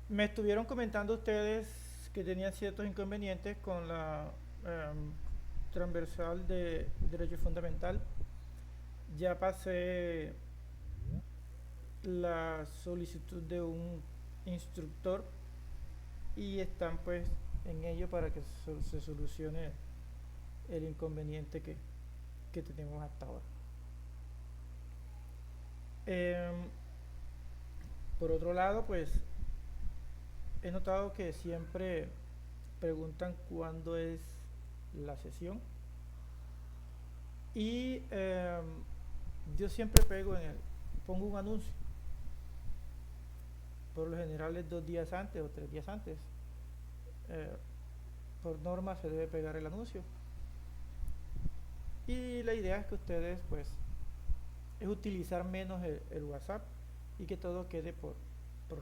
Me estuvieron comentando ustedes que tenían ciertos inconvenientes con la em, transversal de Derecho Fundamental. Ya pasé la solicitud de un instructor y están pues en ello para que se solucione el inconveniente que tenemos hasta ahora. Em, por otro lado, pues he notado que siempre preguntan cuándo es la sesión y yo siempre pongo un anuncio, por lo general es 2 días antes o 3 días antes. Eh, por norma se debe pegar el anuncio y la idea es que ustedes pues es utilizar menos el WhatsApp y que todo quede por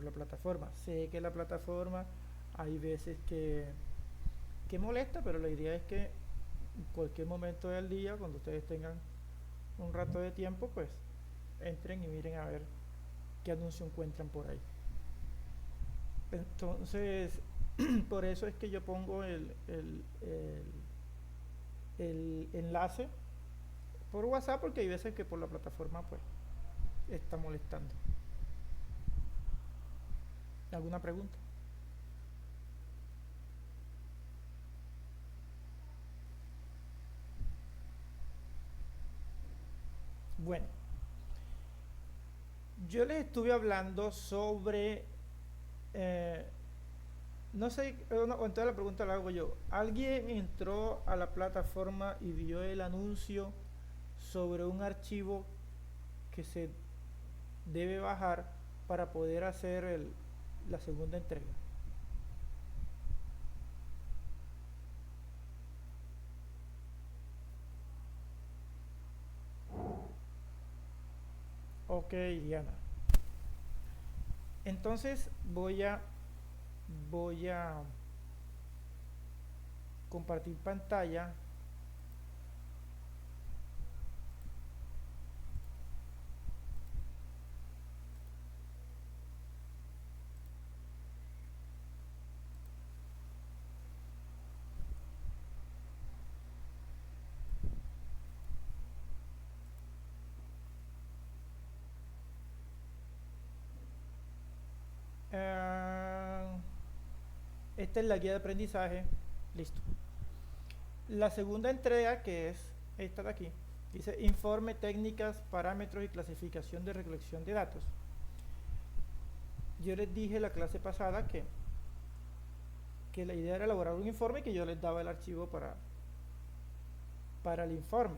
la plataforma. Sé que la plataforma hay veces que molesta, pero la idea es que en cualquier momento del día, cuando ustedes tengan un rato de tiempo, pues entren y miren a ver qué anuncio encuentran por ahí. Entonces, por eso es que yo pongo el enlace por WhatsApp, porque hay veces que por la plataforma pues está molestando. ¿Alguna pregunta? Bueno, yo les estuve hablando sobre, eh, no sé, no, entonces la pregunta la hago yo. ¿Alguien entró a la plataforma y vio el anuncio sobre un archivo que se debe bajar para poder hacer la segunda entrega? Ok, Diana. Entonces voy a compartir pantalla. Eh, Esta es la guía de aprendizaje. Listo. La segunda entrega, que es esta de aquí, dice informe, técnicas, parámetros y clasificación de recolección de datos. Yo les dije la clase pasada que la idea era elaborar un informe y que yo les daba el archivo para el informe.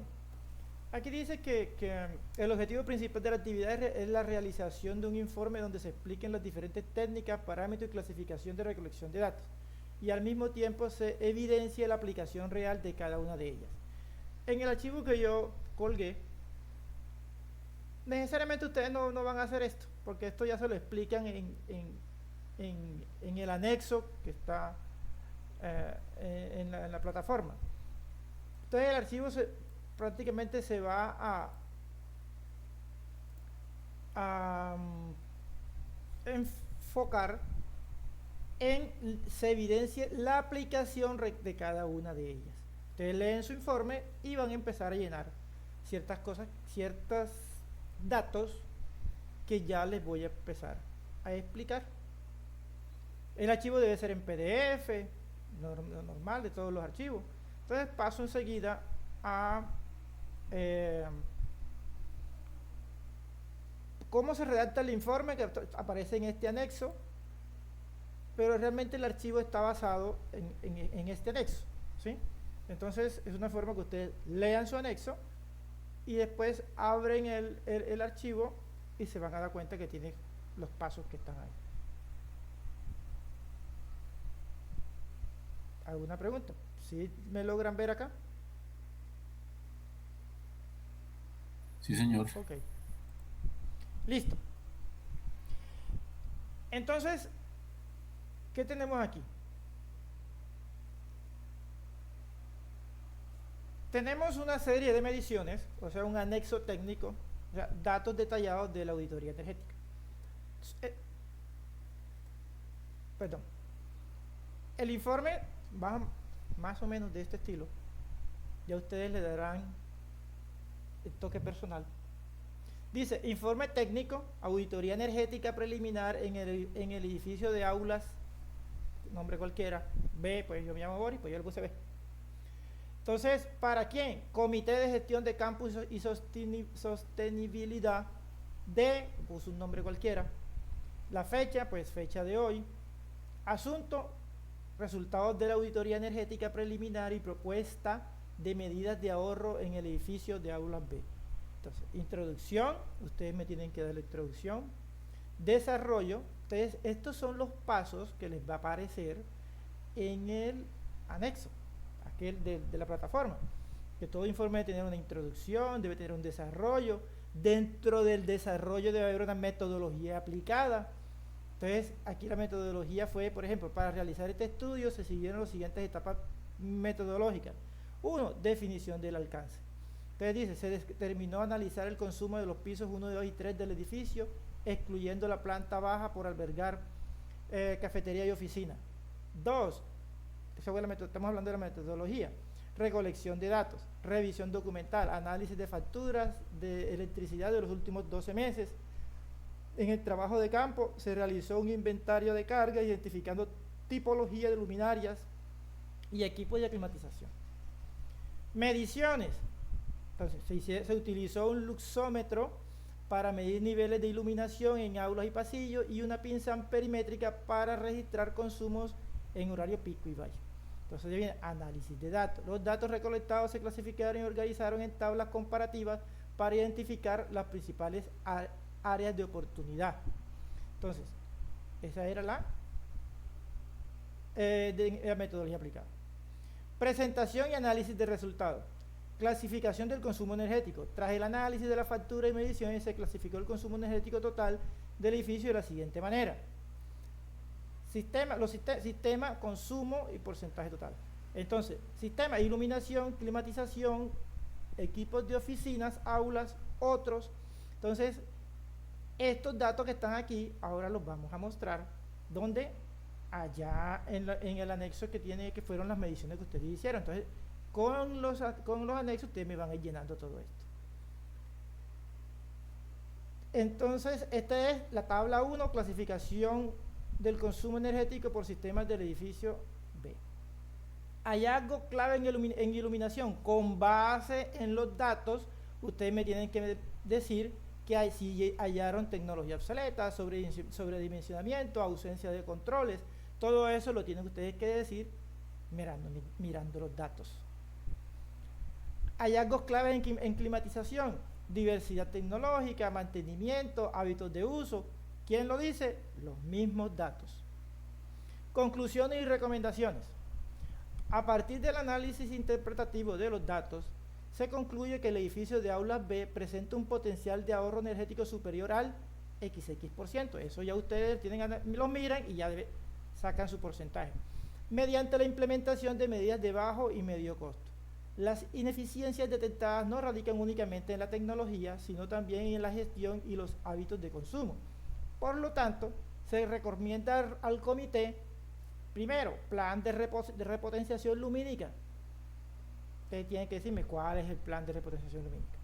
Aquí dice que el objetivo principal de la actividad es la realización de un informe donde se expliquen las diferentes técnicas, parámetros y clasificación de recolección de datos y al mismo tiempo se evidencia la aplicación real de cada una de ellas. En el archivo que yo colgué, necesariamente ustedes no van a hacer esto, porque esto ya se lo explican en el anexo que está en la plataforma. Entonces el archivo prácticamente se va a enfocar en se evidencie la aplicación de cada una de ellas. Ustedes leen su informe y van a empezar a llenar ciertas cosas, ciertos datos que ya les voy a empezar a explicar. El archivo debe ser en PDF, normal de todos los archivos. Entonces paso enseguida a eh, cómo se redacta el informe que aparece en este anexo, pero realmente el archivo está basado en este anexo, ¿sí? Entonces es una forma que ustedes lean su anexo y después abren el archivo y se van a dar cuenta que tiene los pasos que están ahí. ¿Alguna pregunta? ¿Sí me logran ver acá? Sí, señor. Ok, listo. Entonces, ¿qué tenemos aquí? Tenemos una serie de mediciones, o sea, un anexo técnico, o sea, datos detallados de la auditoría energética. perdón, el informe va más o menos de este estilo. Ya ustedes le darán el toque personal. Dice, informe técnico, auditoría energética preliminar en el edificio de aulas, nombre cualquiera, B, pues yo me llamo Boris, pues yo le puse B. Entonces, ¿para quién? Comité de Gestión de Campus y Sostenibilidad D, puso un nombre cualquiera. La fecha, pues fecha de hoy. Asunto, resultados de la auditoría energética preliminar y propuesta de medidas de ahorro en el edificio de aulas B. Entonces, introducción, ustedes me tienen que dar la introducción. Desarrollo, entonces estos son los pasos que les va a aparecer en el anexo, aquel de la plataforma. Que todo informe debe tener una introducción, debe tener un desarrollo. Dentro del desarrollo debe haber una metodología aplicada. Entonces, aquí la metodología fue, por ejemplo, para realizar este estudio se siguieron las siguientes etapas metodológicas. 1. Definición del alcance. Entonces dice, se determinó analizar el consumo de los pisos 1, 2 y 3 del edificio, excluyendo la planta baja por albergar cafetería y oficina. 2. Estamos hablando de la metodología. Recolección de datos, revisión documental, análisis de facturas de electricidad de los últimos 12 meses. En el trabajo de campo se realizó un inventario de carga identificando tipología de luminarias y equipos de climatización. Mediciones. Entonces, se utilizó un luxómetro para medir niveles de iluminación en aulas y pasillos y una pinza perimétrica para registrar consumos en horario pico y valle. Entonces viene análisis de datos. Los datos recolectados se clasificaron y organizaron en tablas comparativas para identificar las principales áreas de oportunidad. Entonces, esa era la metodología aplicada. Presentación y análisis de resultados. Clasificación del consumo energético. Tras el análisis de la factura y mediciones, se clasificó el consumo energético total del edificio de la siguiente manera. Sistema, consumo y porcentaje total. Entonces, sistema, iluminación, climatización, equipos de oficinas, aulas, otros. Entonces, estos datos que están aquí, ahora los vamos a mostrar, donde allá en el anexo que fueron las mediciones que ustedes hicieron. Entonces, con los anexos ustedes me van a ir llenando todo esto. Entonces, esta es la tabla 1, clasificación del consumo energético por sistemas del edificio B. Hallazgo clave en iluminación. Con base en los datos, ustedes me tienen que decir que si hallaron tecnología obsoleta, sobredimensionamiento, ausencia de controles. Todo eso lo tienen ustedes que decir mirando los datos. Hallazgos claves en climatización, diversidad tecnológica, mantenimiento, hábitos de uso. ¿Quién lo dice? Los mismos datos. Conclusiones y recomendaciones. A partir del análisis interpretativo de los datos, se concluye que el edificio de aulas B presenta un potencial de ahorro energético superior al XX%. Eso ya ustedes lo miran y ya sacan su porcentaje. Mediante la implementación de medidas de bajo y medio costo. Las ineficiencias detectadas no radican únicamente en la tecnología, sino también en la gestión y los hábitos de consumo. Por lo tanto, se recomienda al comité, primero, plan de repotenciación lumínica. Ustedes tienen que decirme cuál es el plan de repotenciación lumínica.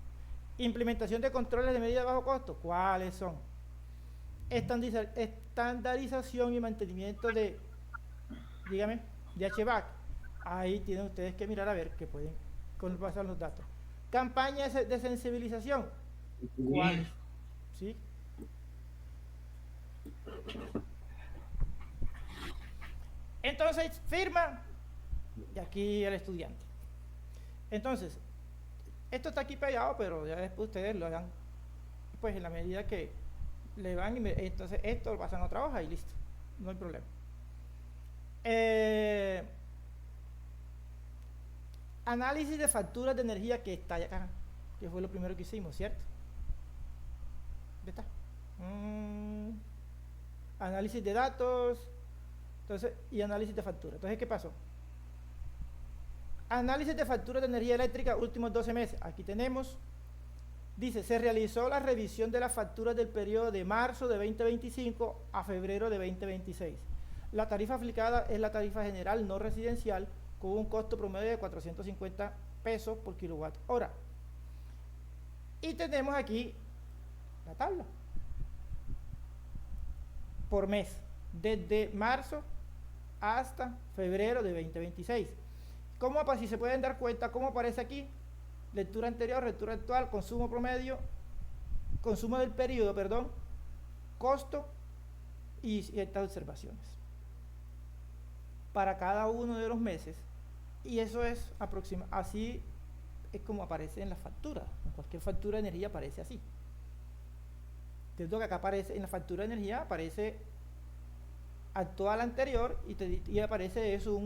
Implementación de controles de medida de bajo costo, ¿cuáles son? Estandarización y mantenimiento de HVAC. Ahí tienen ustedes que mirar a ver qué pueden pasar los datos. Campañas de sensibilización, ¿cuáles? ¿Sí? Entonces firma y aquí el estudiante. Entonces, esto está aquí pegado, pero ya después ustedes lo hagan, pues en la medida que le van, entonces esto lo pasan a otra hoja y listo, no hay problema. Análisis de facturas de energía, que está acá, que fue lo primero que hicimos, ¿cierto? ¿Dónde está? Análisis de datos, entonces, y análisis de factura. Entonces, ¿qué pasó? Análisis de facturas de energía eléctrica últimos 12 meses. Aquí tenemos, dice, se realizó la revisión de las facturas del periodo de marzo de 2025 a febrero de 2026. La tarifa aplicada es la tarifa general no residencial con un costo promedio de 450 pesos por kilowatt hora. Y tenemos aquí la tabla por mes, desde marzo hasta febrero de 2026. Si se pueden dar cuenta, ¿cómo aparece aquí? Lectura anterior, lectura actual, consumo promedio, consumo del periodo, perdón, costo y estas observaciones para cada uno de los meses. Y eso es así es como aparece en la factura. En cualquier factura de energía aparece así. Entonces, que acá aparece en la factura de energía aparece actual anterior y aparece eso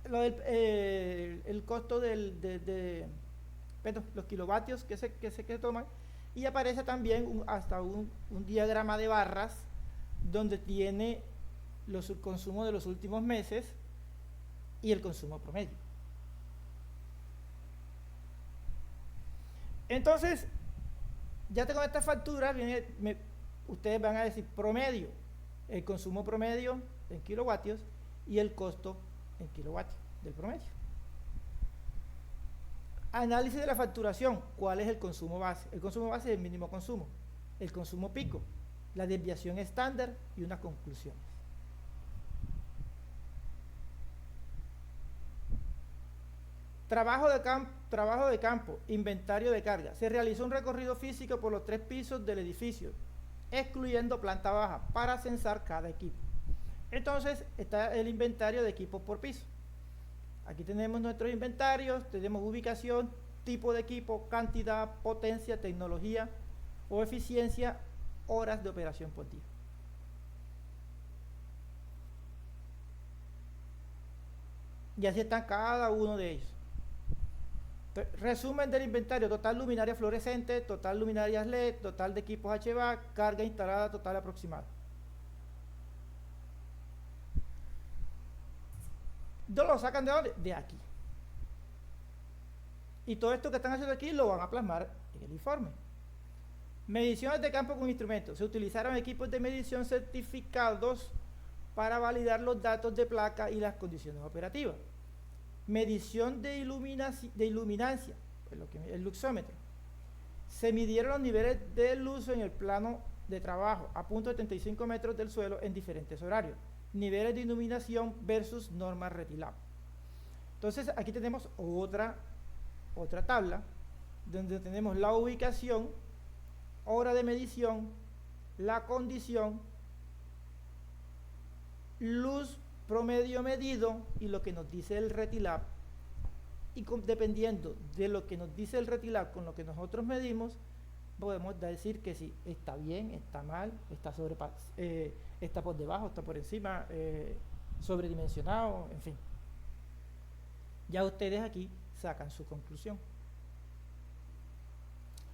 el costo de los kilovatios que se toman, y aparece también hasta un diagrama de barras donde tiene los consumos de los últimos meses y el consumo promedio. Entonces, ya tengo esta factura, ustedes van a decir promedio, el consumo promedio en kilovatios y el costo en kilovatios del promedio. Análisis de la facturación. ¿Cuál es el consumo base? El consumo base es el mínimo consumo, el consumo pico, la desviación estándar y unas conclusiones. Trabajo de campo, inventario de carga. Se realizó un recorrido físico por los 3 pisos del edificio, excluyendo planta baja, para censar cada equipo. Entonces está el inventario de equipos por piso. Aquí tenemos nuestros inventarios, tenemos ubicación, tipo de equipo, cantidad, potencia, tecnología o eficiencia, horas de operación por día. Y así están cada uno de ellos. Resumen del inventario: total luminaria fluorescente, total luminarias LED, total de equipos HVAC, carga instalada total aproximada. ¿Lo sacan de dónde? De aquí. Y todo esto que están haciendo aquí lo van a plasmar en el informe. Mediciones de campo con instrumentos. Se utilizaron equipos de medición certificados para validar los datos de placa y las condiciones operativas. Medición de iluminancia, el luxómetro. Se midieron los niveles de luz en el plano de trabajo a punto de 35 metros del suelo en diferentes horarios. Niveles de iluminación versus normas RETILAB. Entonces aquí tenemos otra tabla donde tenemos la ubicación, hora de medición, la condición, luz promedio medido y lo que nos dice el RETILAB. Y dependiendo de lo que nos dice el RETILAB con lo que nosotros medimos, podemos decir que si está bien, está mal, está por debajo, está por encima, sobredimensionado, en fin. Ya ustedes aquí sacan su conclusión.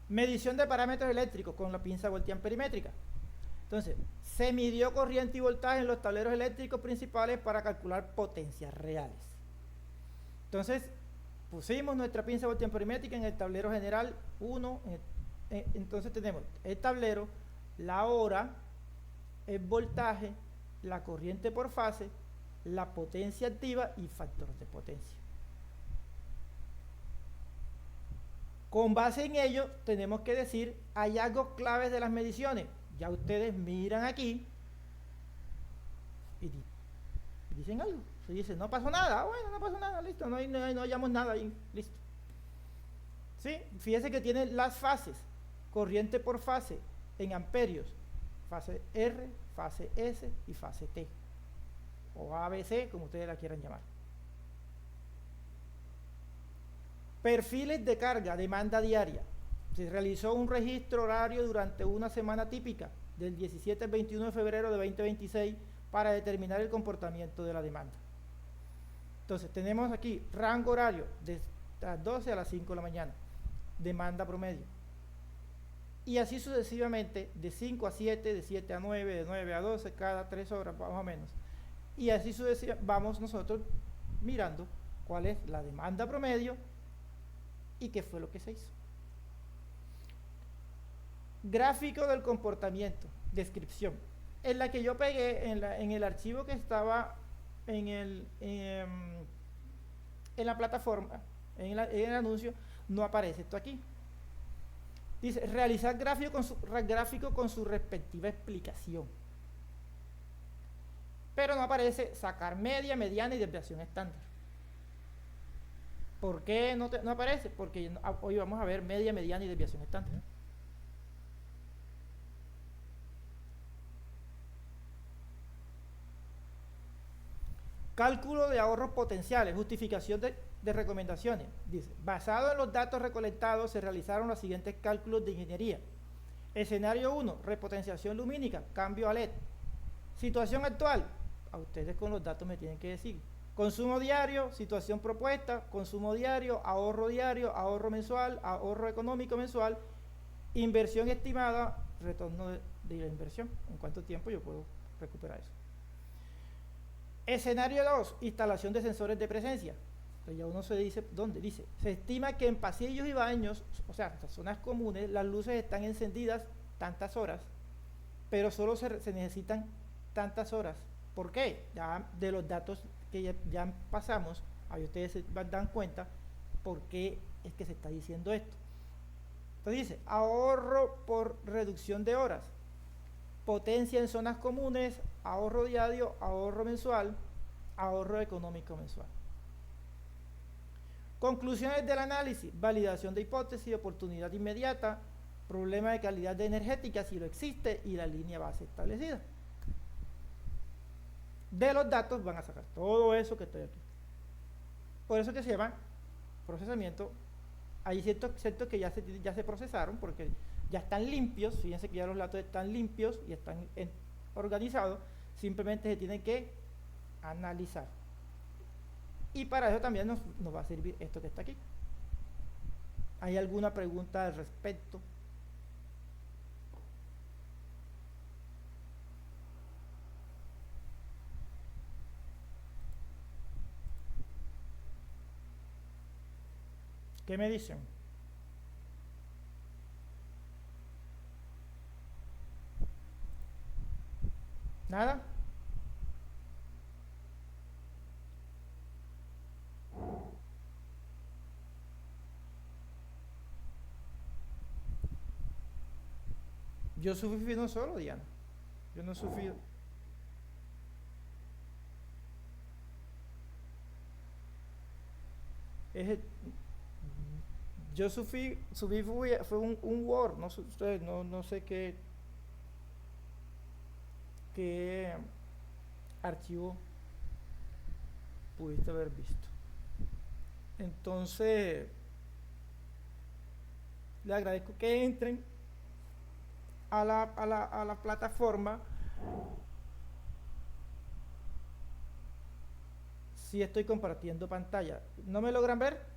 Medición de parámetros eléctricos con la pinza voltián perimétrica. Entonces, se midió corriente y voltaje en los tableros eléctricos principales para calcular potencias reales. Entonces, pusimos nuestra pinza voltián perimétrica en el tablero general 1. Entonces tenemos el tablero, la hora, el voltaje, la corriente por fase, la potencia activa y factor de potencia. Con base en ello, tenemos que decir hallazgos claves de las mediciones. Ya ustedes miran aquí y dicen algo. Se dice, no pasó nada. Bueno, no pasó nada, listo, no hallamos nada ahí, listo. ¿Sí? Fíjense que tiene las fases, corriente por fase en amperios, fase R, fase S y fase T, o ABC, como ustedes la quieran llamar. Perfiles de carga, demanda diaria. Se realizó un registro horario durante una semana típica, del 17 al 21 de febrero de 2026, para determinar el comportamiento de la demanda. Entonces, tenemos aquí rango horario de las 12 a las 5 de la mañana, demanda promedio. Y así sucesivamente, de 5 a 7, de 7 a 9, de 9 a 12, cada 3 horas más o menos. Y así sucesivamente vamos nosotros mirando cuál es la demanda promedio y qué fue lo que se hizo. Gráfico del comportamiento, descripción. en la que yo pegué, en el archivo que estaba en la plataforma, en el anuncio, no aparece esto aquí. Dice, realizar gráfico con su respectiva explicación. Pero no aparece sacar media, mediana y desviación estándar. ¿Por qué no aparece? Porque hoy vamos a ver media, mediana y desviación estándar. Cálculo de ahorros potenciales, justificación de recomendaciones. Dice, basado en los datos recolectados se realizaron los siguientes cálculos de ingeniería. Escenario 1, repotenciación lumínica, cambio a LED. Situación actual, a ustedes con los datos me tienen que decir. Consumo diario, situación propuesta, consumo diario, ahorro mensual, ahorro económico mensual, inversión estimada, retorno de la inversión. ¿En cuánto tiempo yo puedo recuperar eso? Escenario 2, instalación de sensores de presencia. Entonces ya uno se dice, ¿dónde? Dice, se estima que en pasillos y baños, o sea, en zonas comunes, las luces están encendidas tantas horas, pero solo se necesitan tantas horas. ¿Por qué? Ya de los datos que ya pasamos, ahí ustedes se dan cuenta por qué es que se está diciendo esto. Entonces dice, ahorro por reducción de horas, potencia en zonas comunes, ahorro diario, ahorro mensual, ahorro económico mensual. Conclusiones del análisis, validación de hipótesis, oportunidad inmediata, problema de calidad de energética si lo existe y la línea base establecida. De los datos van a sacar todo eso que estoy aquí. Por eso que se llama procesamiento. Hay ciertos que ya se procesaron porque ya están limpios. Fíjense que ya los datos están limpios y están organizados. Simplemente se tienen que analizar. Y para eso también nos va a servir esto que está aquí. ¿Hay alguna pregunta al respecto? ¿Qué me dicen? ¿Nada? Yo sufrí no solo, Diana. Yo no sufrí. Yo sufrí fue un Word, no sé ustedes, no sé qué archivo pudiste haber visto. Entonces, le agradezco que entren a la plataforma. Si estoy compartiendo pantalla, ¿no me logran ver?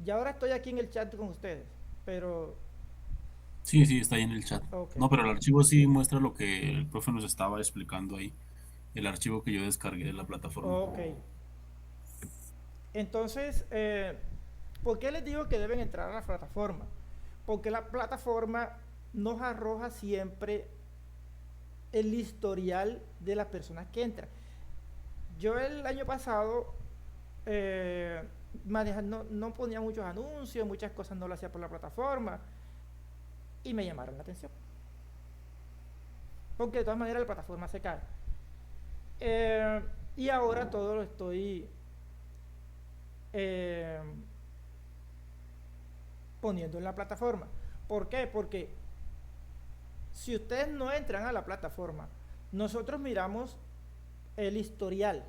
Y ahora estoy aquí en el chat con ustedes, pero Sí, sí, está ahí en el chat. ok, No, pero el archivo sí muestra lo que el profe nos estaba explicando ahí. El archivo que yo descargué de la plataforma. ok. Entonces, ¿por qué les digo que deben entrar a la plataforma? Porque la plataforma nos arroja siempre el historial de las personas que entran. Yo el año pasado no ponía muchos anuncios, muchas cosas no lo hacía por la plataforma y me llamaron la atención. Porque de todas maneras la plataforma se cae. Y ahora todo lo estoy poniendo en la plataforma. ¿Por qué? Porque si ustedes no entran a la plataforma, nosotros miramos el historial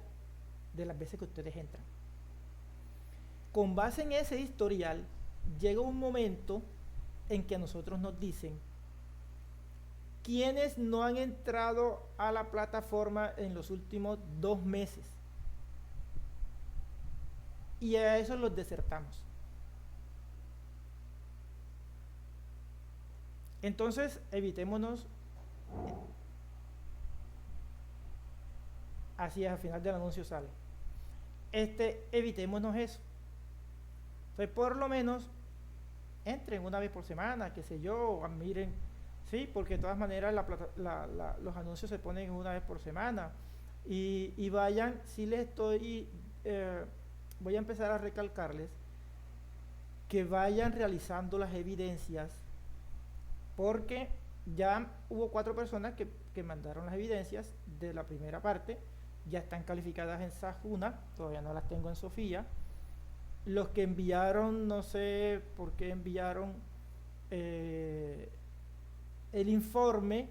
de las veces que ustedes entran. Con base en ese historial, llega un momento en que a nosotros nos dicen quiénes no han entrado a la plataforma en los últimos 2 meses. Y a eso los desertamos. Entonces, evitémonos. Así es, al final del anuncio sale. Evitémonos eso. Entonces, por lo menos, entren una vez por semana, qué sé yo, miren Sí, porque de todas maneras los anuncios se ponen una vez por semana. Y vayan, si les estoy, voy a empezar a recalcarles que vayan realizando las evidencias, porque ya hubo 4 personas que mandaron las evidencias de la primera parte, ya están calificadas en Sajuna, todavía no las tengo en Sofía. Los que enviaron, no sé por qué enviaron eh, el informe,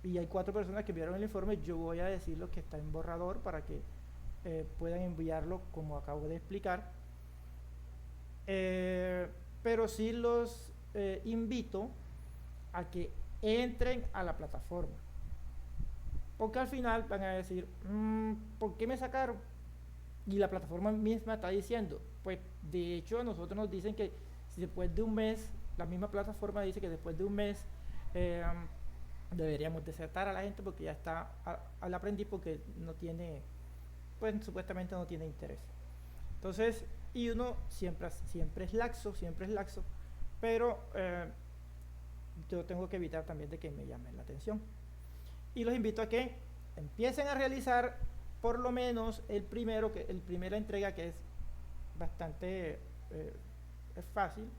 y hay 4 personas que enviaron el informe, yo voy a decir lo que está en borrador para que puedan enviarlo como acabo de explicar. Pero sí los invito a que entren a la plataforma, porque al final van a decir, ¿por qué me sacaron? Y la plataforma misma está diciendo, pues de hecho a nosotros nos dicen que si después de un mes, la misma plataforma dice que después de un mes eh, deberíamos desertar a la gente porque ya está al aprendiz, porque no tiene, pues supuestamente no tiene interés. Entonces, y uno siempre es laxo, pero yo tengo que evitar también de que me llamen la atención. Y los invito a que empiecen a realizar por lo menos el primera entrega, que es bastante es fácil,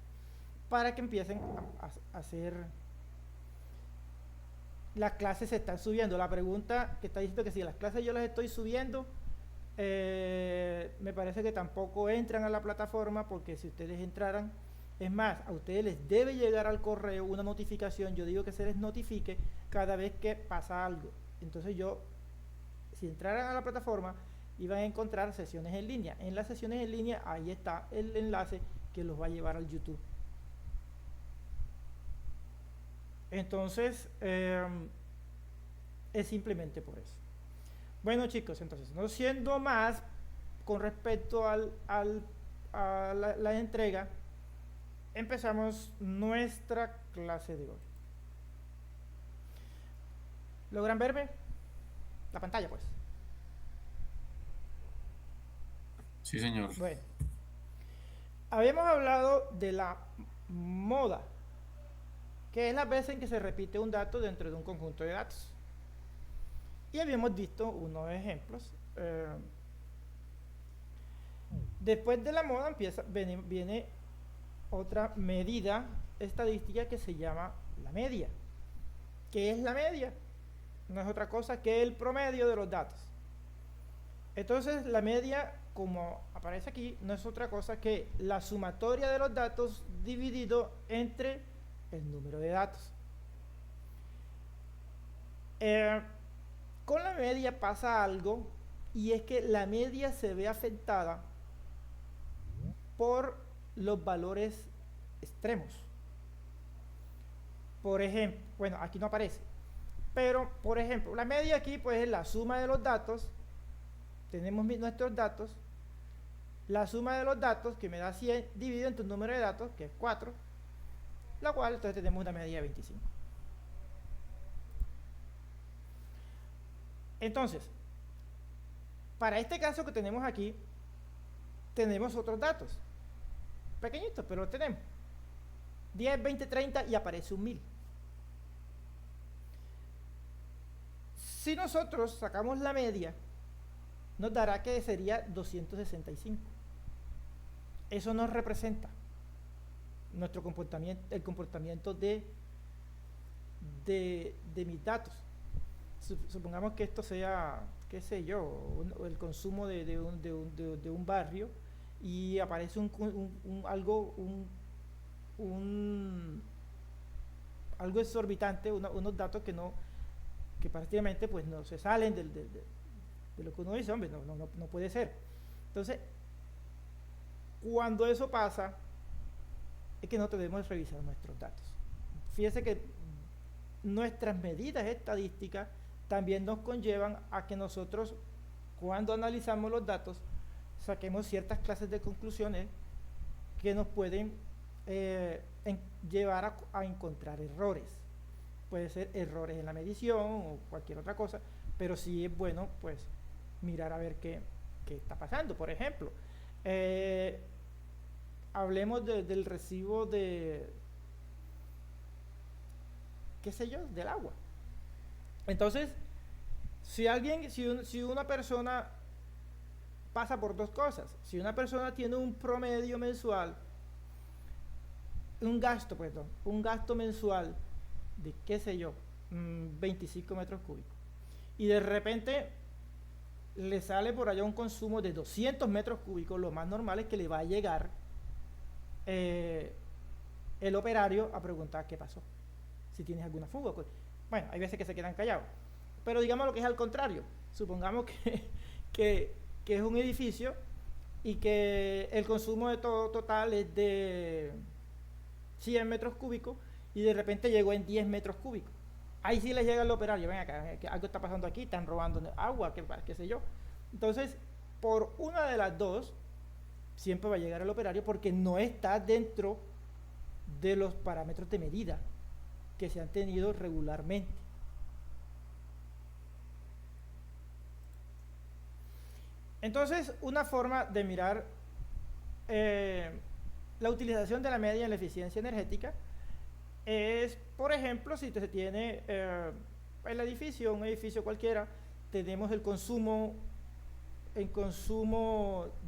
para que empiecen a hacer. Las clases se están subiendo. La pregunta que está diciendo que si las clases yo las estoy subiendo, me parece que tampoco entran a la plataforma, porque si ustedes entraran, es más, a ustedes les debe llegar al correo una notificación. Yo digo que se les notifique cada vez que pasa algo. Entonces si entraran a la plataforma, iban a encontrar sesiones en línea. En las sesiones en línea, ahí está el enlace que los va a llevar al YouTube. Entonces, es simplemente por eso. Bueno, chicos, entonces, no siendo más con respecto a la entrega, empezamos nuestra clase de hoy. ¿Logran verme? La pantalla, pues. Sí, señor. Bueno, habíamos hablado de la moda, que es la vez en que se repite un dato dentro de un conjunto de datos. Y habíamos visto unos ejemplos. Después de la moda viene otra medida estadística que se llama la media. ¿Qué es la media? No es otra cosa que el promedio de los datos. Entonces, la media, como aparece aquí, no es otra cosa que la sumatoria de los datos dividido entre el número de datos. Con la media pasa algo, y es que la media se ve afectada por los valores extremos. Por ejemplo, bueno, aquí no aparece, pero por ejemplo, la media aquí pues es la suma de los datos. Tenemos nuestros datos, la suma de los datos que me da 100 dividido entre un número de datos que es 4, la cual entonces tenemos una media de 25. Entonces, para este caso que tenemos aquí, tenemos otros datos pequeñitos, pero lo tenemos 10, 20, 30 y aparece un 1000. Si nosotros sacamos la media, nos dará que sería 265. Eso nos representa nuestro comportamiento, el comportamiento de mis datos. Supongamos que esto sea, qué sé yo, el consumo de un barrio, y aparece algo exorbitante, unos datos que prácticamente pues no se salen de lo que uno dice, hombre, no puede ser. Entonces, cuando eso pasa, es que no debemos revisar nuestros datos. Fíjese que nuestras medidas estadísticas también nos conllevan a que nosotros, cuando analizamos los datos, saquemos ciertas clases de conclusiones que nos pueden llevar a encontrar errores. Puede ser errores en la medición o cualquier otra cosa, pero sí es bueno pues mirar a ver qué está pasando. Por ejemplo, hablemos del recibo qué sé yo, del agua. Entonces, si una persona pasa por dos cosas, si una persona tiene un promedio mensual, un gasto mensual de, qué sé yo, 25 metros cúbicos, y de repente le sale por allá un consumo de 200 metros cúbicos, lo más normal es que le va a llegar eh, el operario a preguntar qué pasó, si tienes alguna fuga. Bueno, hay veces que se quedan callados, pero digamos lo que es al contrario. Supongamos que, que es un edificio y que el consumo de todo total es de 100 metros cúbicos y de repente llegó en 10 metros cúbicos. Ahí sí les llega el operario, ven acá, que algo está pasando aquí, están robando agua, qué sé yo. Entonces, por una de las dos, siempre va a llegar el operario porque no está dentro de los parámetros de medida que se han tenido regularmente. Entonces, una forma de mirar eh, la utilización de la media en la eficiencia energética es, por ejemplo, si se tiene el edificio, un edificio cualquiera, tenemos el consumo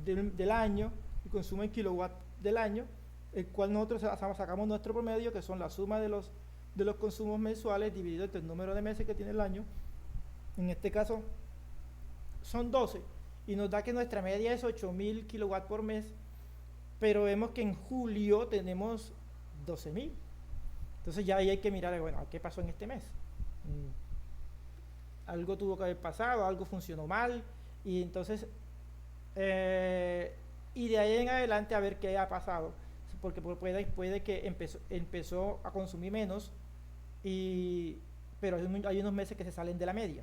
del año, el consumo en kilowatt del año, el cual nosotros sacamos nuestro promedio, que son la suma de los consumos mensuales dividido entre el número de meses que tiene el año. En este caso son 12 y nos da que nuestra media es 8000 kilowatts por mes, pero vemos que en julio tenemos 12000. Entonces ya ahí hay que mirar, bueno, ¿qué pasó en este mes? Algo tuvo que haber pasado, algo funcionó mal, y entonces y de ahí en adelante a ver qué ha pasado, porque puede que empezó a consumir menos, pero hay unos meses que se salen de la media.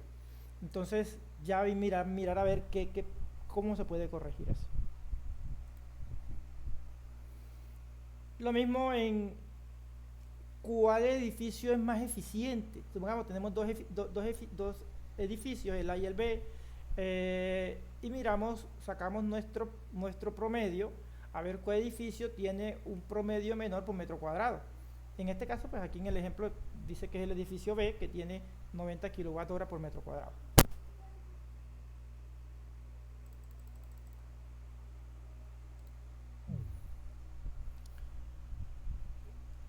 Entonces ya mirar a ver cómo se puede corregir eso. Lo mismo en cuál edificio es más eficiente. Supongamos, tenemos dos edificios, el A y el B, y sacamos nuestro promedio, a ver cuál edificio tiene un promedio menor por metro cuadrado. En este caso, pues aquí en el ejemplo dice que es el edificio B, que tiene 90 kWh por metro cuadrado.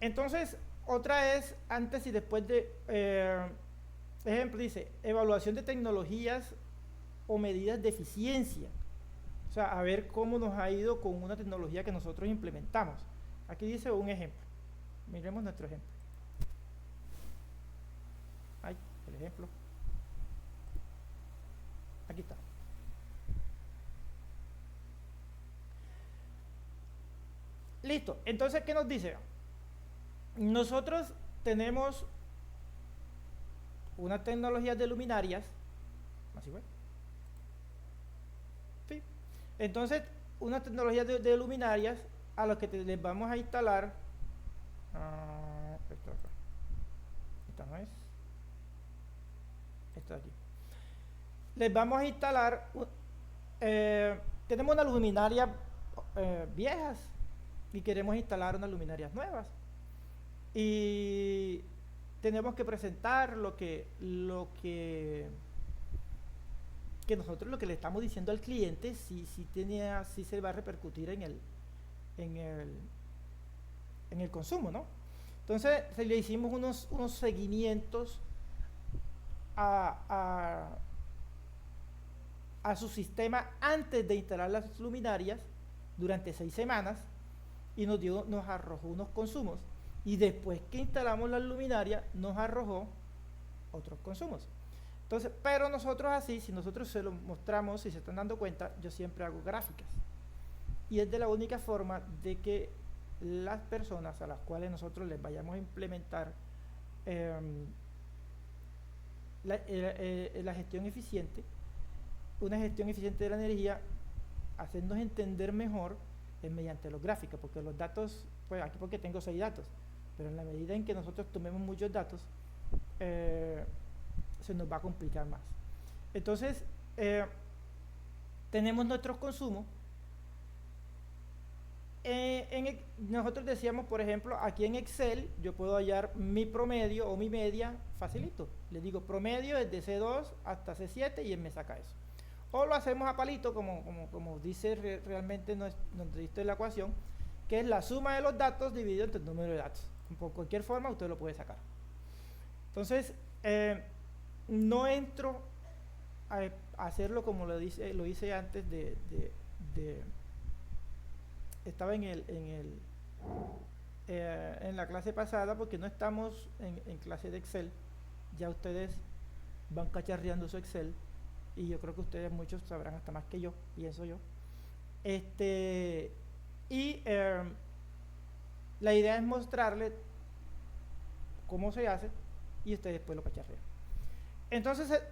Entonces, otra es antes y después de, ejemplo, dice, evaluación de tecnologías o medidas de eficiencia. O sea, a ver cómo nos ha ido con una tecnología que nosotros implementamos. Aquí dice un ejemplo. Miremos nuestro ejemplo. Ahí, el ejemplo. Aquí está. Listo. Entonces, ¿qué nos dice? Nosotros tenemos unas tecnologías de luminarias. Así fue. Sí. Entonces, unas tecnologías de luminarias a las que les vamos a instalar. Esto acá. Esta no es. Esto de aquí. Les vamos a instalar. Tenemos unas luminarias viejas y queremos instalar unas luminarias nuevas. Y tenemos que presentar que nosotros lo que le estamos diciendo al cliente si se va a repercutir en el consumo, ¿no? Entonces le hicimos unos seguimientos a su sistema antes de instalar las luminarias durante 6 semanas y nos arrojó unos consumos, y después que instalamos las luminarias nos arrojó otros consumos. Entonces, pero nosotros así, si nosotros se lo mostramos, si se están dando cuenta, yo siempre hago gráficas, y es de la única forma de que las personas a las cuales nosotros les vayamos a implementar la gestión eficiente, una gestión eficiente de la energía, hacernos entender mejor es mediante los gráficos, porque los datos, pues aquí porque tengo 6 datos, pero en la medida en que nosotros tomemos muchos datos, se nos va a complicar más. Entonces, tenemos nuestros consumos Nosotros decíamos, por ejemplo, aquí en Excel yo puedo hallar mi promedio o mi media facilito. Le digo promedio desde C2 hasta C7 y él me saca eso. O lo hacemos a palito, como dice realmente nos dice la ecuación, que es la suma de los datos dividido entre el número de datos. Por cualquier forma usted lo puede sacar. Entonces, no entro a hacerlo como lo hice antes estaba en la clase pasada, porque no estamos en clase de Excel. Ya ustedes van cacharreando su Excel y yo creo que ustedes muchos sabrán hasta más que yo, pienso yo. Y la idea es mostrarles cómo se hace y ustedes después lo cacharrean. Entonces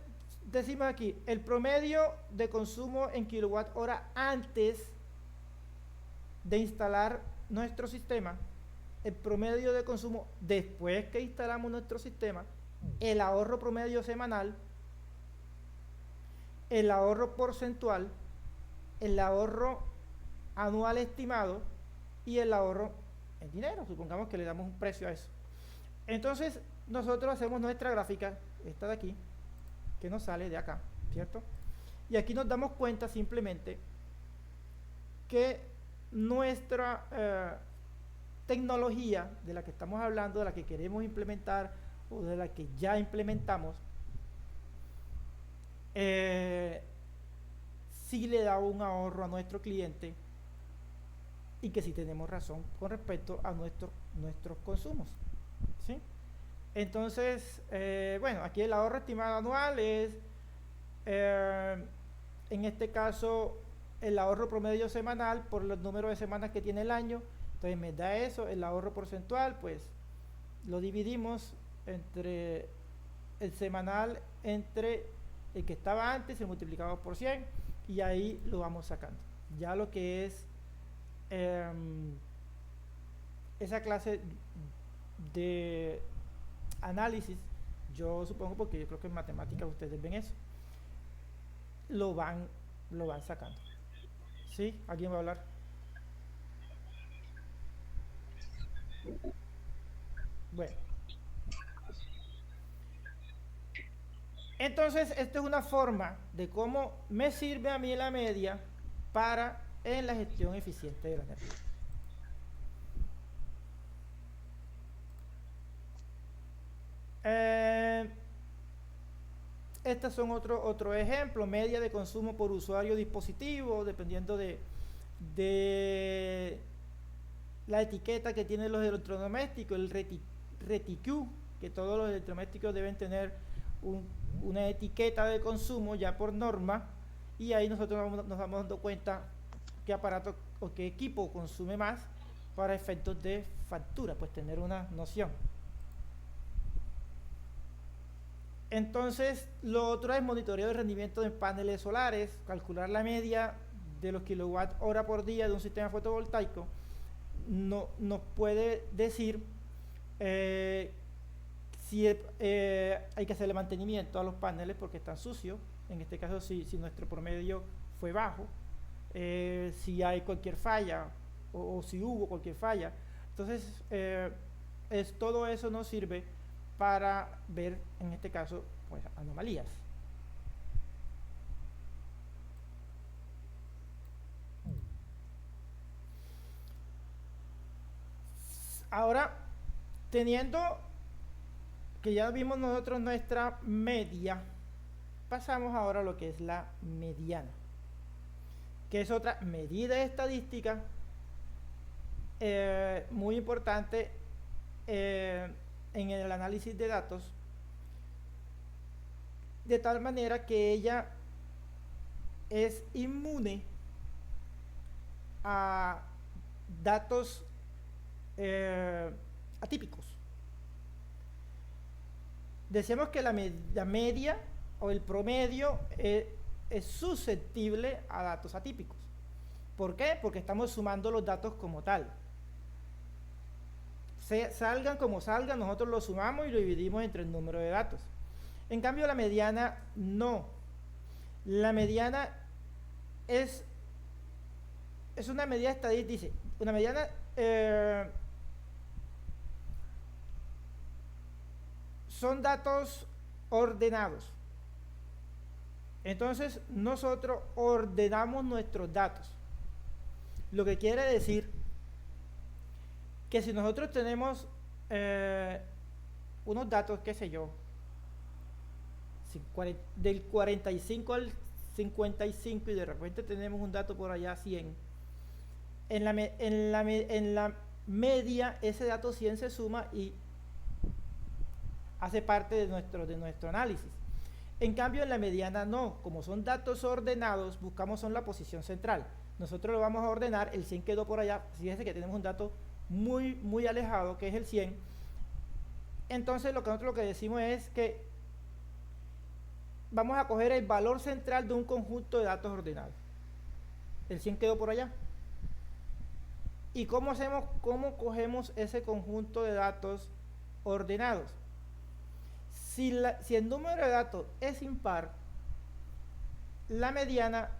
decimos aquí el promedio de consumo en kilowatt hora antes de instalar nuestro sistema, el promedio de consumo después que instalamos nuestro sistema, el ahorro promedio semanal, el ahorro porcentual, el ahorro anual estimado y el ahorro en dinero. Supongamos que le damos un precio a eso. Entonces nosotros hacemos nuestra gráfica, esta de aquí, que nos sale de acá, ¿cierto? Y aquí nos damos cuenta simplemente que nuestra tecnología de la que estamos hablando, de la que queremos implementar o de la que ya implementamos, sí le da un ahorro a nuestro cliente y que sí tenemos razón con respecto a nuestros consumos, ¿sí? Entonces, bueno, aquí el ahorro estimado anual es, en este caso, el ahorro promedio semanal por los números de semanas que tiene el año. Entonces me da eso. El ahorro porcentual, pues lo dividimos entre el semanal, entre el que estaba antes, y multiplicamos por 100 y ahí lo vamos sacando. Ya lo que es esa clase de análisis, yo supongo, porque yo creo que en matemáticas ustedes ven eso, lo van sacando. ¿Sí? ¿Alguien va a hablar? Bueno, entonces esta es una forma de cómo me sirve a mí la media para en la gestión eficiente de la energía. Estos son otro ejemplo, media de consumo por usuario dispositivo, dependiendo de la etiqueta que tienen los electrodomésticos, el RETIQ, que todos los electrodomésticos deben tener una etiqueta de consumo ya por norma, y ahí nosotros nos vamos dando cuenta qué aparato o qué equipo consume más para efectos de factura, pues tener una noción. Entonces, lo otro es monitoreo de rendimiento de paneles solares, calcular la media de los kilowatt hora por día de un sistema fotovoltaico. Nos puede decir si hay que hacerle mantenimiento a los paneles porque están sucios. En este caso, si nuestro promedio fue bajo, si hay cualquier falla o si hubo cualquier falla. Entonces, todo eso nos sirve para ver, en este caso, pues, anomalías. Ahora, teniendo que ya vimos nosotros nuestra media, pasamos ahora a lo que es la mediana, que es otra medida estadística muy importante en el análisis de datos, de tal manera que ella es inmune a datos atípicos. Decíamos que la media o el promedio es susceptible a datos atípicos. ¿Por qué? Porque estamos sumando los datos como tal. Salgan como salgan, nosotros lo sumamos y lo dividimos entre el número de datos. En cambio, la mediana no. La mediana es una medida estadística. Dice, una mediana son datos ordenados. Entonces nosotros ordenamos nuestros datos. Lo que quiere decir que si nosotros tenemos unos datos, qué sé yo, del 45 al 55 y de repente tenemos un dato por allá 100, en la media ese dato 100 se suma y hace parte de nuestro análisis. En cambio en la mediana no, como son datos ordenados, buscamos son la posición central. Nosotros lo vamos a ordenar, el 100 quedó por allá, fíjense que tenemos un dato muy alejado, que es el 100. Entonces nosotros lo que decimos es que vamos a coger el valor central de un conjunto de datos ordenados. El 100 quedó por allá. ¿Y cómo cogemos ese conjunto de datos ordenados? Si el número de datos es impar, la mediana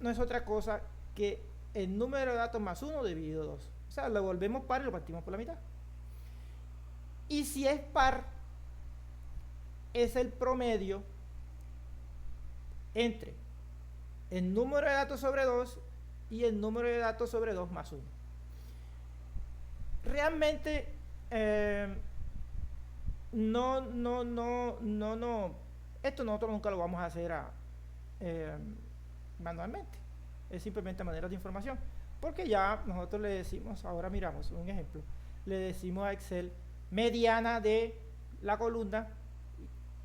no es otra cosa que el número de datos más 1 dividido 2. O sea, lo volvemos par y lo partimos por la mitad. Y si es par, es el promedio entre el número de datos sobre 2 y el número de datos sobre 2 más 1. Realmente esto nosotros nunca lo vamos a hacer manualmente, es simplemente manera de información, porque ya nosotros le decimos, ahora miramos un ejemplo, le decimos a Excel mediana de la columna,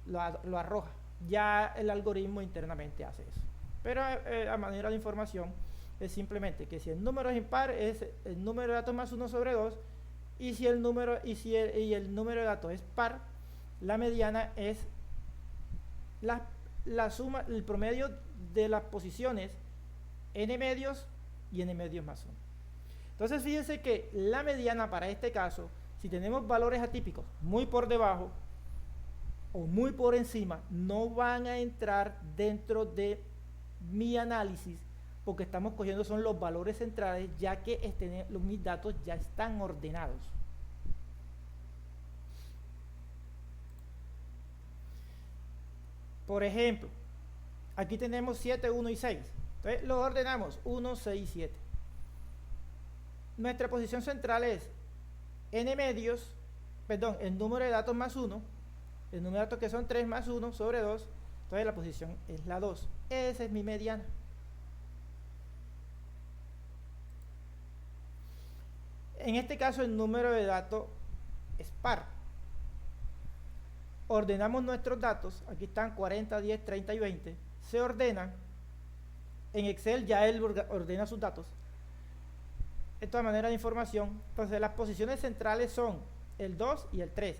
lo arroja, ya el algoritmo internamente hace eso, pero a manera de información es simplemente que si el número es impar es el número de datos más 1 sobre 2, y si el número de datos es par, la mediana es la suma, el promedio de las posiciones n medios y n medios más 1. Entonces fíjense que la mediana para este caso, si tenemos valores atípicos muy por debajo o muy por encima, no van a entrar dentro de mi análisis, porque estamos cogiendo son los valores centrales, ya que mis datos ya están ordenados. Por ejemplo, aquí tenemos 7, 1 y 6. Entonces lo ordenamos 1, 6, 7. Nuestra posición central es n medios, perdón, el número de datos más 1, el número de datos que son 3 más 1 sobre 2. Entonces la posición es la 2. Esa es mi mediana. En este caso el número de datos es par. Ordenamos nuestros datos, aquí están 40, 10, 30 y 20, se ordenan. En Excel ya él ordena sus datos. Esto de manera de información. Entonces las posiciones centrales son el 2 y el 3.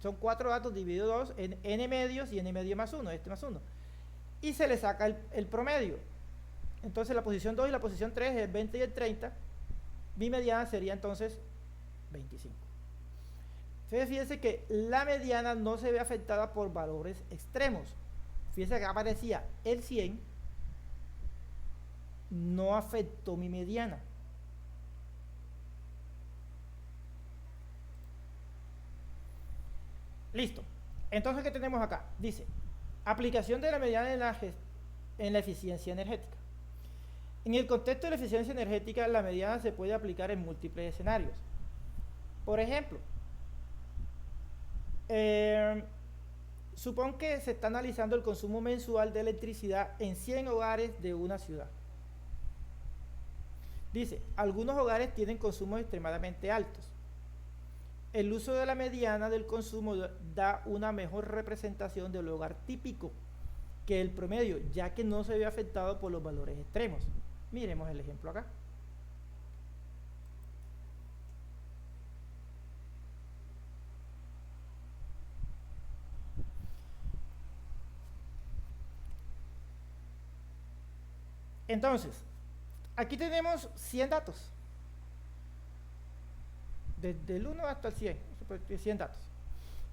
Son 4 datos dividido 2 en n medios y n medio más 1, este más 1. Y se le saca el promedio. Entonces la posición 2 y la posición 3 es el 20 y el 30. Mi mediana sería entonces 25. Entonces fíjense que la mediana no se ve afectada por valores extremos. Fíjense que aparecía el 100, no afectó mi mediana. Listo. Entonces, ¿qué tenemos acá? Dice, aplicación de la mediana en la eficiencia energética. En el contexto de la eficiencia energética, la mediana se puede aplicar en múltiples escenarios. Por ejemplo, supón que se está analizando el consumo mensual de electricidad en 100 hogares de una ciudad. Dice, algunos hogares tienen consumos extremadamente altos. El uso de la mediana del consumo da una mejor representación del hogar típico que el promedio, ya que no se ve afectado por los valores extremos. Miremos el ejemplo acá. Entonces, aquí tenemos 100 datos. Desde el 1 hasta el 100, 100 datos.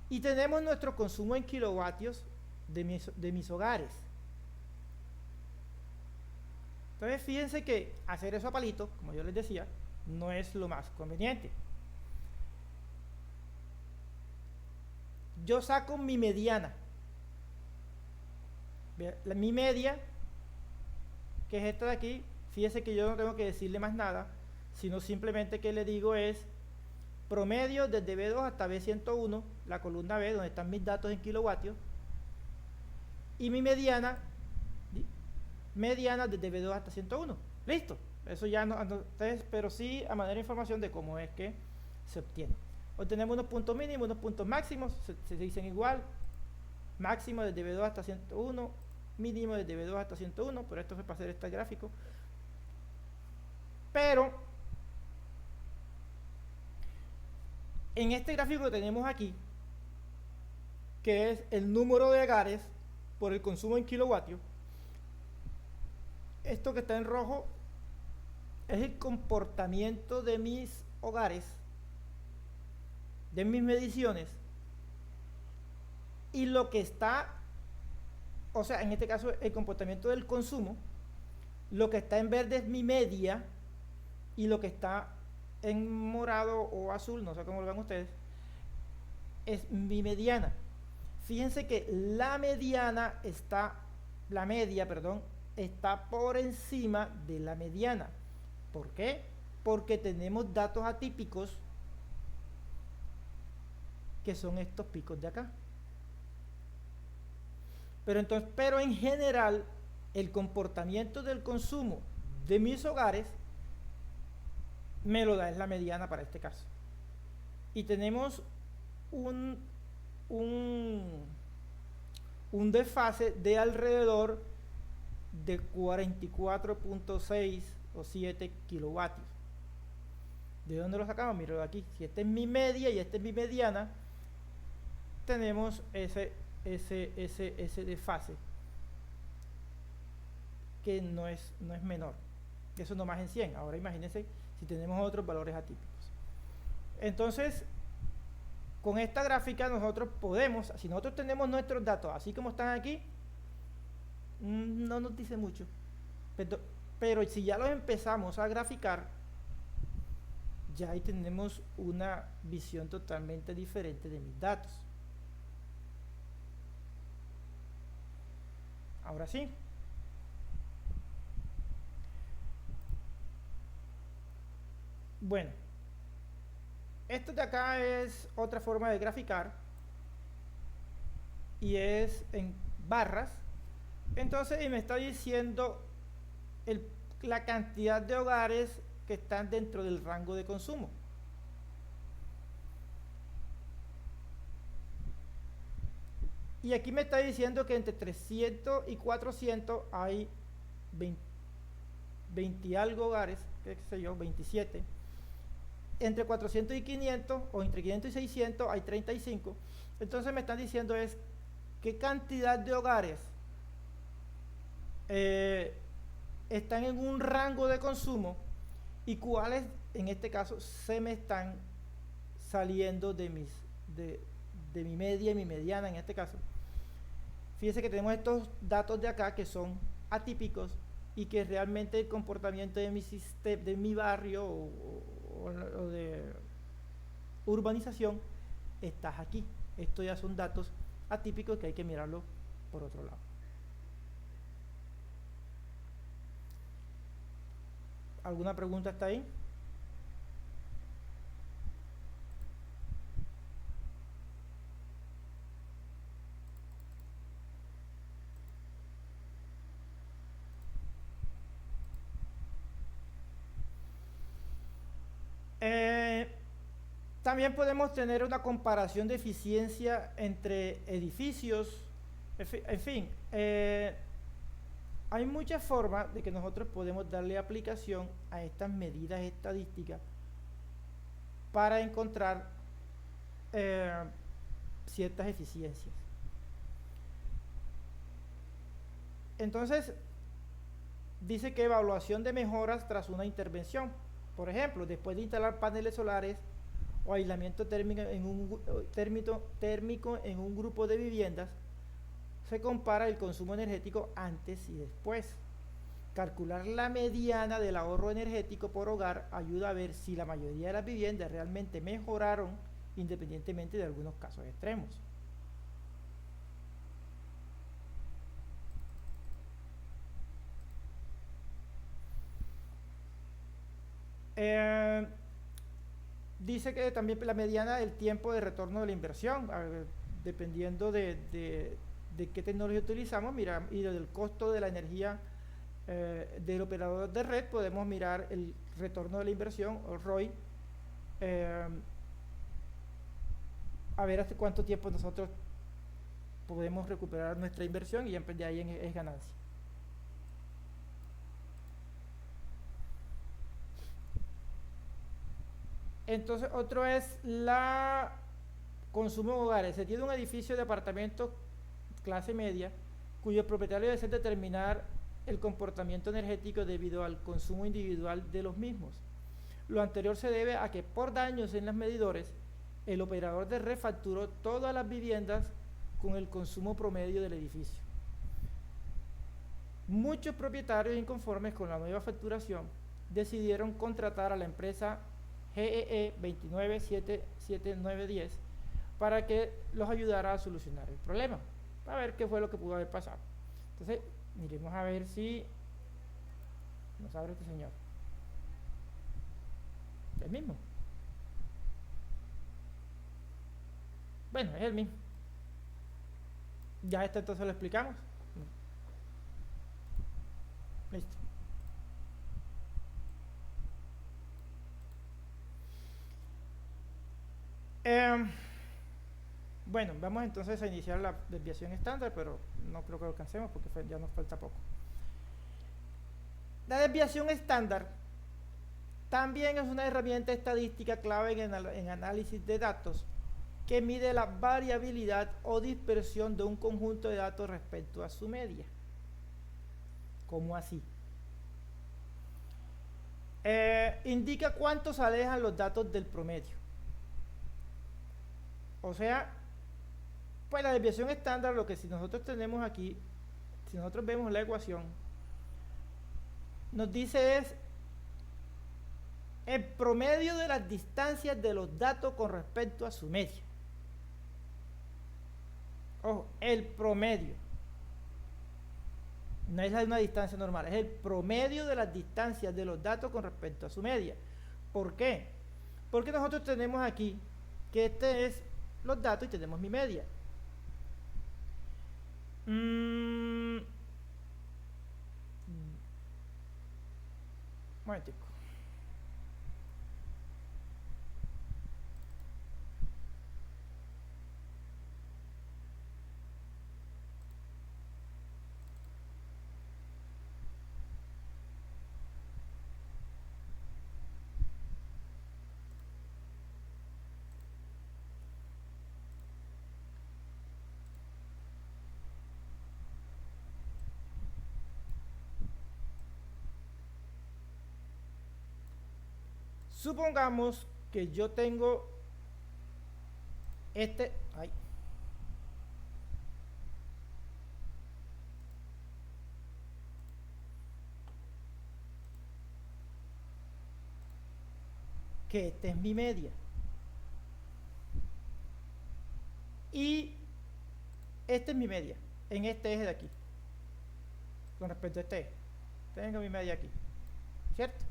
Y tenemos nuestro consumo en kilovatios de mis hogares. Entonces, fíjense que hacer eso a palito, como yo les decía, no es lo más conveniente. Yo saco mi mediana. Mi media, que es esta de aquí, fíjese que yo no tengo que decirle más nada, sino simplemente que le digo es promedio desde B2 hasta B101, la columna B, donde están mis datos en kilovatios, y mi mediana desde B2 hasta 101. Listo. Eso ya no, entonces, pero sí a manera de información de cómo es que se obtiene. Obtenemos unos puntos mínimos, unos puntos máximos, se dicen igual. Máximo desde B2 hasta 101, mínimo desde B2 hasta 101, pero esto fue para hacer este gráfico. Pero en este gráfico que tenemos aquí, que es el número de hogares por el consumo en kilovatios, esto que está en rojo es el comportamiento de mis hogares, de mis mediciones, y lo que está, o sea, en este caso el comportamiento del consumo, lo que está en verde es mi media, y lo que está en morado o azul, no sé cómo lo ven ustedes, es mi mediana. Fíjense que la media, está por encima de la mediana. ¿Por qué? Porque tenemos datos atípicos, que son estos picos de acá. Pero en general, el comportamiento del consumo de mis hogares me lo da es la mediana para este caso. Y tenemos un desfase de alrededor de 44.6 o 7 kilovatios. ¿De dónde lo sacamos? Miro aquí. Si esta es mi media y esta es mi mediana, tenemos ese desfase, que no es menor. Eso nomás en 100. Ahora imagínense si tenemos otros valores atípicos. Entonces, con esta gráfica nosotros podemos, si nosotros tenemos nuestros datos así como están aquí, no nos dice mucho. Pero si ya los empezamos a graficar, ya ahí tenemos una visión totalmente diferente de mis datos. Ahora sí. Bueno, esto de acá es otra forma de graficar, y es en barras. Entonces, y me está diciendo la cantidad de hogares que están dentro del rango de consumo. Y aquí me está diciendo que entre 300 y 400 hay 20 y algo hogares, qué sé yo, 27. Entre 400 y 500, o entre 500 y 600 hay 35. Entonces me están diciendo es qué cantidad de hogares están en un rango de consumo, y cuáles en este caso se me están saliendo de mi media y mi mediana en este caso. Fíjense que tenemos estos datos de acá que son atípicos, y que realmente el comportamiento de mi barrio o de urbanización está aquí. Estos ya son datos atípicos que hay que mirarlo por otro lado. ¿Alguna pregunta hasta ahí? También podemos tener una comparación de eficiencia entre edificios. En fin, hay muchas formas de que nosotros podemos darle aplicación a estas medidas estadísticas para encontrar ciertas eficiencias. Entonces, dice que evaluación de mejoras tras una intervención. Por ejemplo, después de instalar paneles solares o aislamiento térmico en un grupo de viviendas, se compara el consumo energético antes y después. Calcular la mediana del ahorro energético por hogar ayuda a ver si la mayoría de las viviendas realmente mejoraron independientemente de algunos casos extremos. Eh, Dice que también la mediana del tiempo de retorno de la inversión, dependiendo de qué tecnología utilizamos, mira, y del costo de la energía del operador de red, podemos mirar el retorno de la inversión, o ROI, eh, a ver hasta cuánto tiempo nosotros podemos recuperar nuestra inversión y ya de ahí es ganancia. Entonces, otro es la consumo en hogares. Se tiene un edificio de apartamentos clase media cuyo propietario desea determinar el comportamiento energético debido al consumo individual de los mismos. Lo anterior se debe a que por daños en los medidores, el operador de red facturó todas las viviendas con el consumo promedio del edificio. Muchos propietarios inconformes con la nueva facturación decidieron contratar a la empresa GEE 2977910 para que los ayudara a solucionar el problema, para ver qué fue lo que pudo haber pasado. Entonces, miremos a ver si nos abre este señor. El mismo. Bueno, es el mismo. Ya entonces lo explicamos. Listo. Bueno, vamos entonces a iniciar la desviación estándar, pero no creo que lo alcancemos porque ya nos falta poco. La desviación estándar también es una herramienta estadística clave en análisis de datos que mide la variabilidad o dispersión de un conjunto de datos respecto a su media. ¿Cómo así? Indica cuántos alejan los datos del promedio. O sea, pues la desviación estándar, lo que si nosotros tenemos aquí, si nosotros vemos la ecuación, nos dice es el promedio de las distancias de los datos con respecto a su media. Ojo, el promedio. No es una distancia normal, es el promedio de las distancias de los datos con respecto a su media. ¿Por qué? Porque nosotros tenemos aquí que este es los datos y tenemos mi media. Momentico. Supongamos que yo tengo que esta es mi media y esta es mi media en este eje de aquí con respecto a este eje. Tengo mi media aquí, ¿cierto?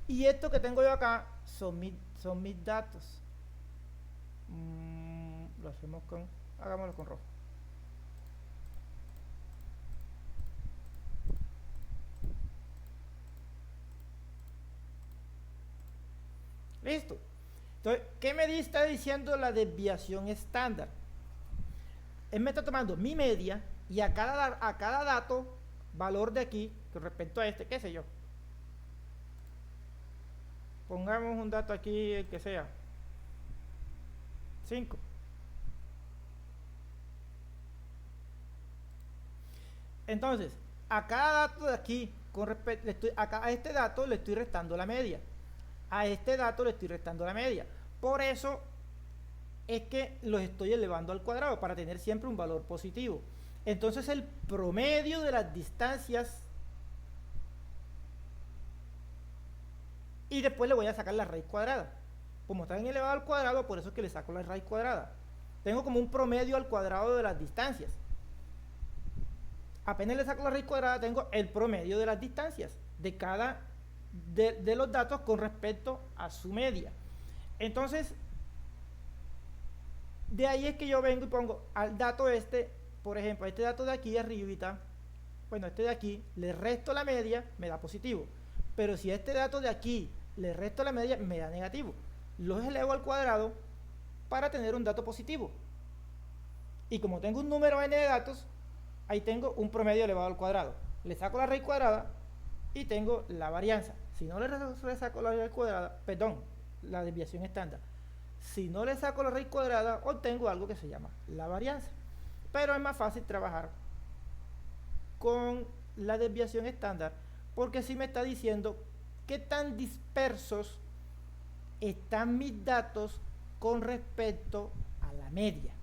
Y esto que tengo yo acá son mis datos. Lo hacemos hagámoslo con rojo. Listo. Entonces, ¿qué me está diciendo la desviación estándar? Él me está tomando mi media y a cada dato, valor de aquí, con respecto a este, qué sé yo. Pongamos un dato aquí, el que sea. 5. Entonces, a cada dato de aquí, con respecto, a este dato le estoy restando la media. A este dato le estoy restando la media. Por eso es que los estoy elevando al cuadrado, para tener siempre un valor positivo. Entonces el promedio de las distancias y después le voy a sacar la raíz cuadrada. Como está en elevado al cuadrado, por eso es que le saco la raíz cuadrada. Tengo como un promedio al cuadrado de las distancias. Apenas le saco la raíz cuadrada, tengo el promedio de las distancias de cada de los datos con respecto a su media. Entonces, de ahí es que yo vengo y pongo al dato este, por ejemplo, este dato de aquí arribita, bueno, este de aquí, le resto la media, me da positivo. Pero si a este dato de aquí le resto la media, me da negativo. Los elevo al cuadrado para tener un dato positivo. Y como tengo un número n de datos, ahí tengo un promedio elevado al cuadrado. Le saco la raíz cuadrada y tengo la varianza. Si no le saco la raíz cuadrada, perdón, la desviación estándar. Si no le saco la raíz cuadrada, obtengo algo que se llama la varianza. Pero es más fácil trabajar con la desviación estándar porque sí me está diciendo qué tan dispersos están mis datos con respecto a la media.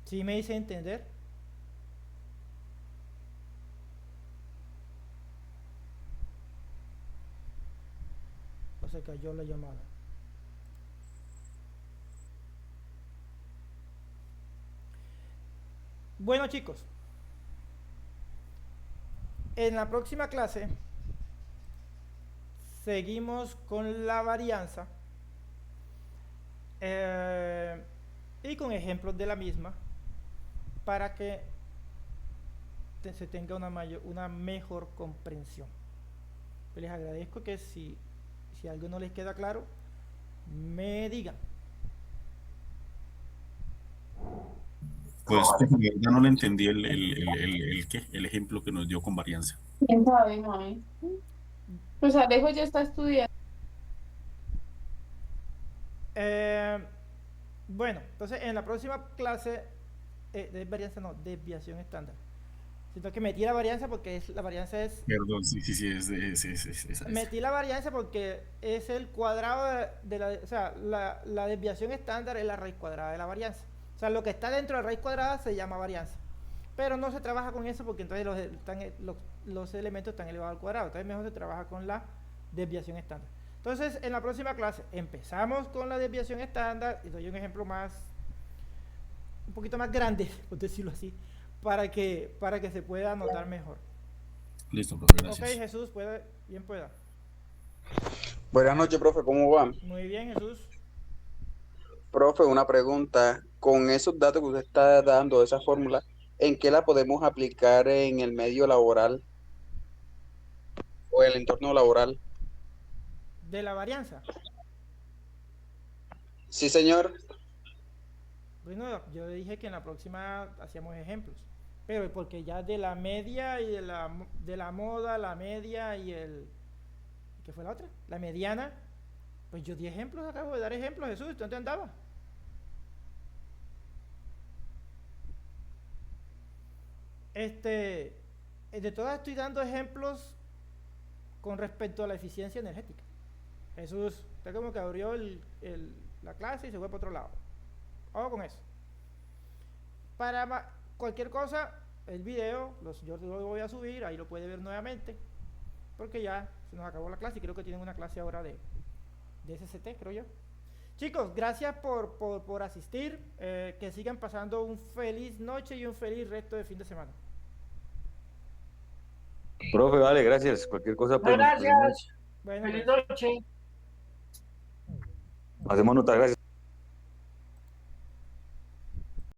¿Sí me hice entender? O se cayó la llamada. Bueno, chicos, en la próxima clase seguimos con la varianza y con ejemplos de la misma para que se tenga una mejor comprensión. Les agradezco que si algo no les queda claro, me digan. Pues ya no le entendí el ejemplo que nos dio con varianza. ¿Quién sabe, mami? Pues Alejo ya está estudiando. Bueno, entonces en la próxima clase de varianza, no, desviación estándar. Siento que metí la varianza porque la varianza es... Perdón, sí, esa. Metí la varianza porque es el cuadrado de la... O sea, la desviación estándar es la raíz cuadrada de la varianza. O sea, lo que está dentro de la raíz cuadrada se llama varianza. Pero no se trabaja con eso porque entonces los elementos están elevados al cuadrado. Entonces mejor se trabaja con la desviación estándar. Entonces, en la próxima clase empezamos con la desviación estándar y doy un ejemplo un poquito más grande, por decirlo así, para que se pueda notar mejor. Listo, profe, gracias. Ok, Jesús, bien pueda. Buenas noches, profe, ¿cómo va? Muy bien, Jesús. Profe, una pregunta. Con esos datos que usted está dando, esa fórmula, ¿en qué la podemos aplicar en el medio laboral o el entorno laboral? De la varianza. Sí, señor. Bueno, yo le dije que en la próxima hacíamos ejemplos. Pero porque ya de la media y de la moda, la media y ¿qué fue la otra? La mediana. Pues yo di ejemplos, acabo de dar ejemplos, Jesús, ¿dónde andaba? De todas estoy dando ejemplos con respecto a la eficiencia energética. Jesús, usted como que abrió la clase y se fue para otro lado. Ojo con eso. Para cualquier cosa, el video, yo lo voy a subir, ahí lo puede ver nuevamente, porque ya se nos acabó la clase y creo que tienen una clase ahora de SCT, creo yo. Chicos, gracias por asistir, que sigan pasando un feliz noche y un feliz resto de fin de semana. Profe, vale, gracias. Cualquier cosa, pues. Gracias. Bueno, Feliz noche. Hacemos nota, gracias.